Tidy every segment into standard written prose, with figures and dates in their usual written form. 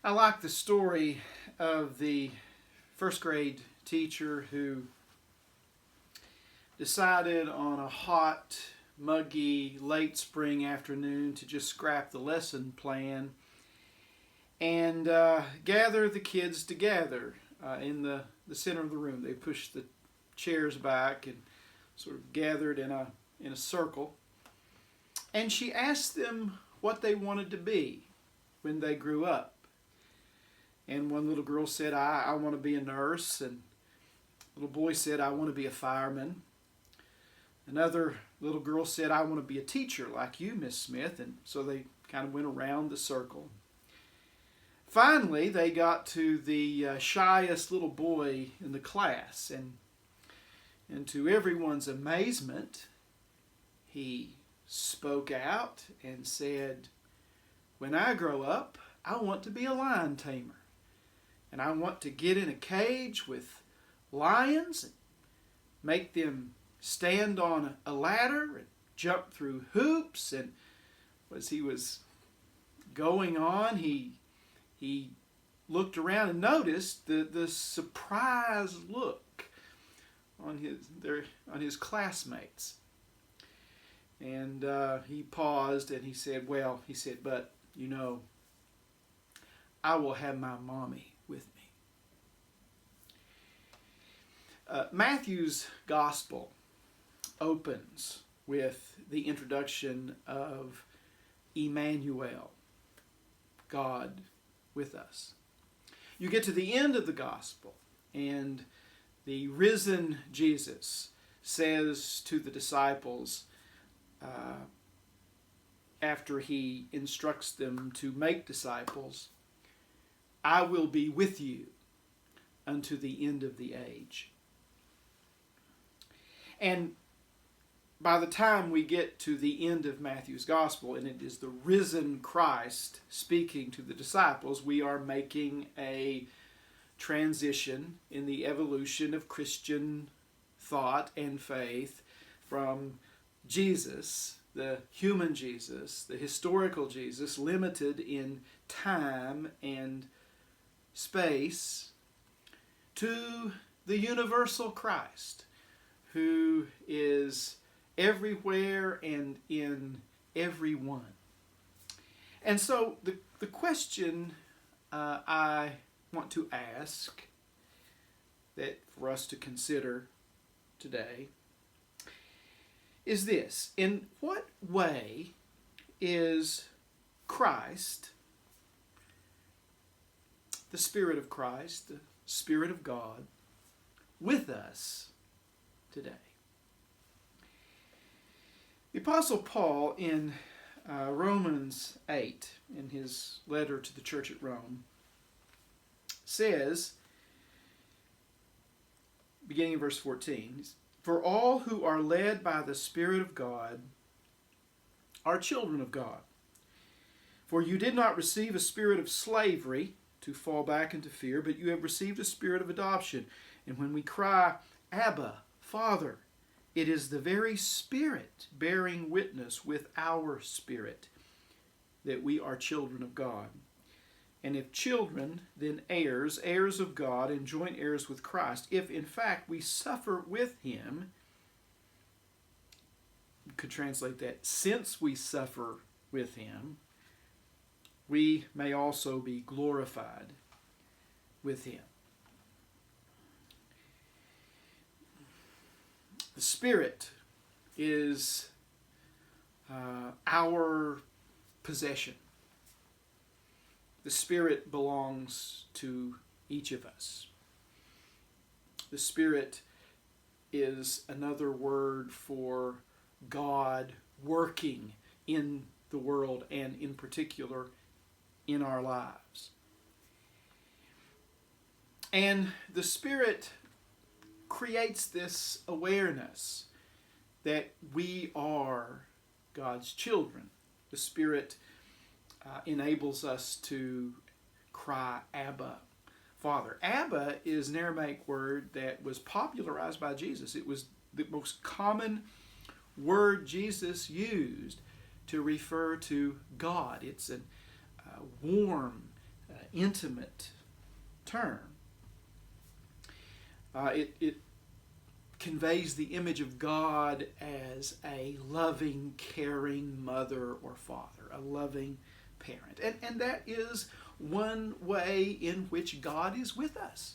I like the story of the first grade teacher who decided on a hot, muggy, late spring afternoon to just scrap the lesson plan and gather the kids together in the center of the room. They pushed the chairs back and sort of gathered in a circle. And she asked them what they wanted to be when they grew up. And one little girl said, I want to be a nurse. And a little boy said, I want to be a fireman. Another little girl said, I want to be a teacher like you, Miss Smith. And so they kind of went around the circle. Finally, they got to the shyest little boy in the class. And to everyone's amazement, he spoke out and said, when I grow up, I want to be a lion tamer. And I want to get in a cage with lions and make them stand on a ladder and jump through hoops. And as he was going on, he looked around and noticed the surprised look on his classmates. And he paused and he said, but you know, I will have my mommy with me. Matthew's gospel opens with the introduction of Emmanuel, God with us. You get to the end of the gospel, and the risen Jesus says to the disciples, after he instructs them to make disciples, I will be with you unto the end of the age. And by the time we get to the end of Matthew's gospel, and it is the risen Christ speaking to the disciples, we are making a transition in the evolution of Christian thought and faith from Jesus, the human Jesus, the historical Jesus, limited in time and space, to the universal Christ, who is everywhere and in everyone. And so the question I want to ask that for us to consider today is this: in what way is Christ, the Spirit of Christ, the Spirit of God, with us today? The Apostle Paul in Romans 8, in his letter to the church at Rome, says, beginning in verse 14, for all who are led by the Spirit of God are children of God. For you did not receive a spirit of slavery to fall back into fear, but you have received a spirit of adoption. And when we cry, Abba, Father, it is the very Spirit bearing witness with our spirit that we are children of God. And if children, then heirs, heirs of God, and joint heirs with Christ, if in fact we suffer with him, you could translate that, since we suffer with him, we may also be glorified with him. The Spirit is our possession. The Spirit belongs to each of us. The Spirit is another word for God working in the world and in particular in our lives. And the Spirit creates this awareness that we are God's children. The Spirit enables us to cry, Abba, Father. Abba is an Aramaic word that was popularized by Jesus. It was the most common word Jesus used to refer to God. It's a warm, intimate term. It conveys the image of God as a loving, caring mother or father, a loving parent. And that is one way in which God is with us.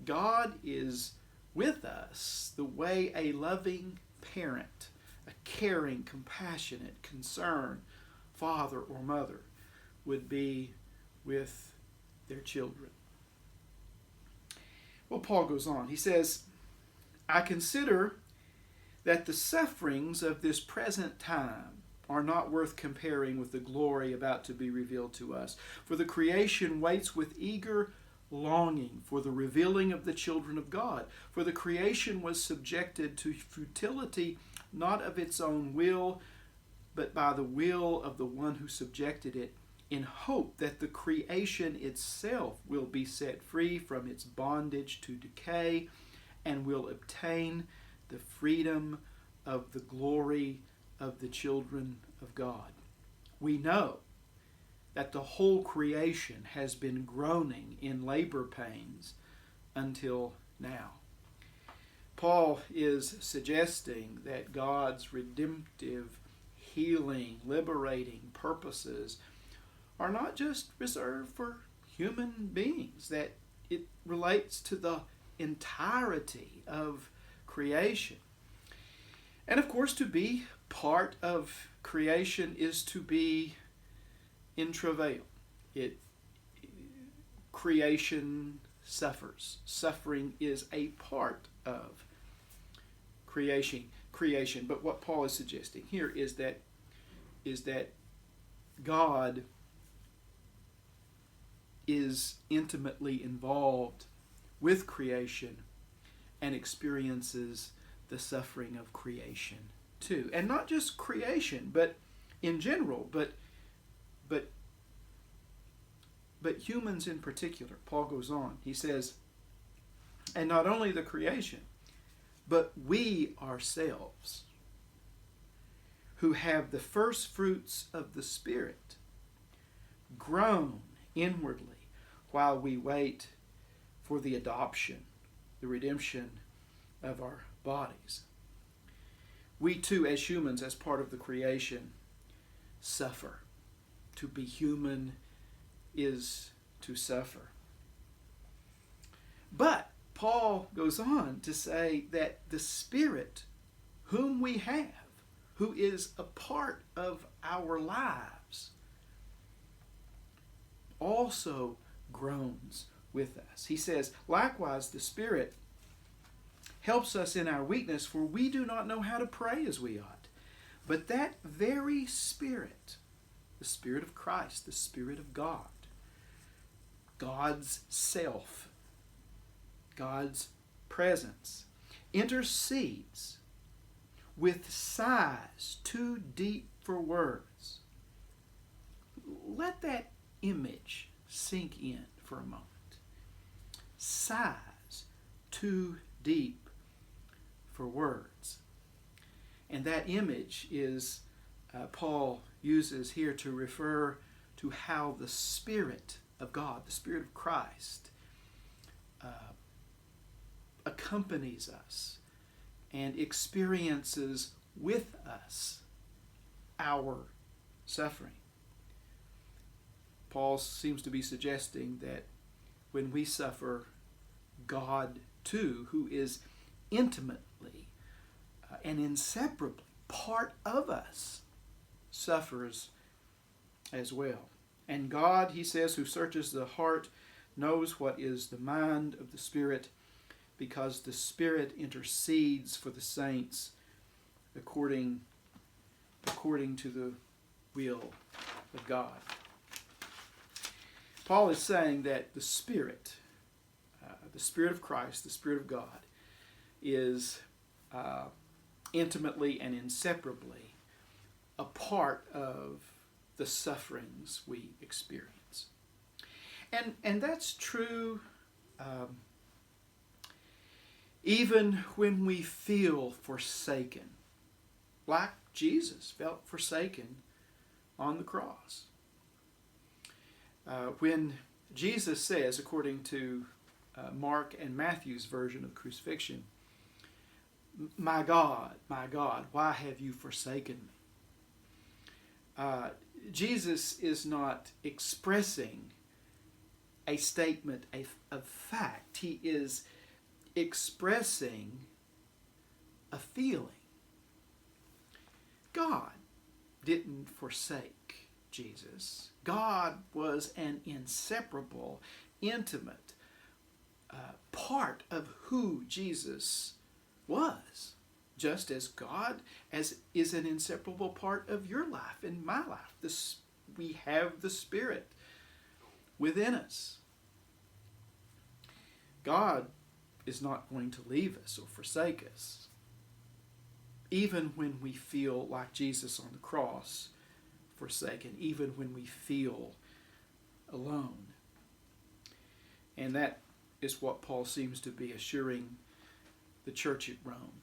God is with us the way a loving parent, a caring, compassionate, concerned father or mother would be with their children. Well, Paul goes on. He says, I consider that the sufferings of this present time are not worth comparing with the glory about to be revealed to us. For the creation waits with eager longing for the revealing of the children of God. For the creation was subjected to futility, not of its own will, but by the will of the one who subjected it, in hope that the creation itself will be set free from its bondage to decay and will obtain the freedom of the glory of the children of God. We know that the whole creation has been groaning in labor pains until now. Paul is suggesting that God's redemptive, healing, liberating purposes are not just reserved for human beings, that it relates to the entirety of creation. And of course, to be part of creation is to be in travail. Creation suffers. Suffering is a part of creation. But what Paul is suggesting here is that God is intimately involved with creation and experiences the suffering of creation too. And not just creation, but in general, but humans in particular. Paul goes on. He says, and not only the creation, but we ourselves, who have the first fruits of the Spirit, groan inwardly while we wait for the adoption, the redemption of our bodies. We too, as humans, as part of the creation, suffer. To be human is to suffer. But Paul goes on to say that the Spirit whom we have, who is a part of our lives, also groans with us. He says, likewise, the Spirit helps us in our weakness, for we do not know how to pray as we ought. But that very Spirit, the Spirit of Christ, the Spirit of God, God's self, God's presence, intercedes with sighs too deep for words. Let that image sink in for a moment. Sighs too deep for words. And that image is Paul uses here to refer to how the Spirit of God, the Spirit of Christ, accompanies us and experiences with us our suffering. Paul seems to be suggesting that when we suffer, God too, who is intimately and inseparably part of us, suffers as well. And God, he says, who searches the heart, knows what is the mind of the Spirit, because the Spirit intercedes for the saints according to the will of God. Paul is saying that the Spirit of Christ, the Spirit of God, is intimately and inseparably a part of the sufferings we experience. And that's true even when we feel forsaken, like Jesus felt forsaken on the cross. When Jesus says, according to Mark and Matthew's version of crucifixion, my God, why have you forsaken me? Jesus is not expressing a statement of fact. He is expressing a feeling. God didn't forsake Jesus. God was an inseparable, intimate part of who Jesus was. Just as God is an inseparable part of your life and my life. We have the Spirit within us. God is not going to leave us or forsake us, even when we feel like Jesus on the cross forsaken, even when we feel alone. And that is what Paul seems to be assuring the church at Rome.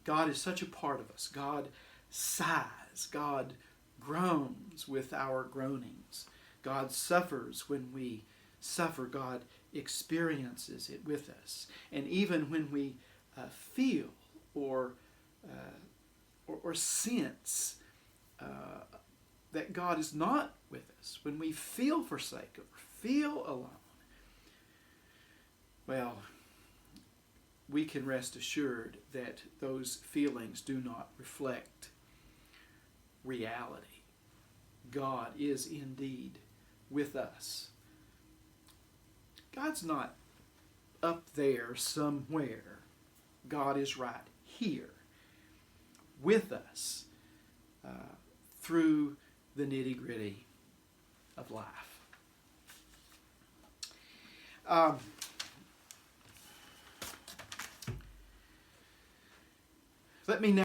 God is such a part of us. God sighs. God groans with our groanings. God suffers when we suffer. God experiences it with us. And even when we feel or sense that God is not with us, when we feel forsaken or feel alone, well, we can rest assured that those feelings do not reflect reality. God is indeed with us. God's not up there somewhere. God is right here with us through the nitty-gritty of life. Let me now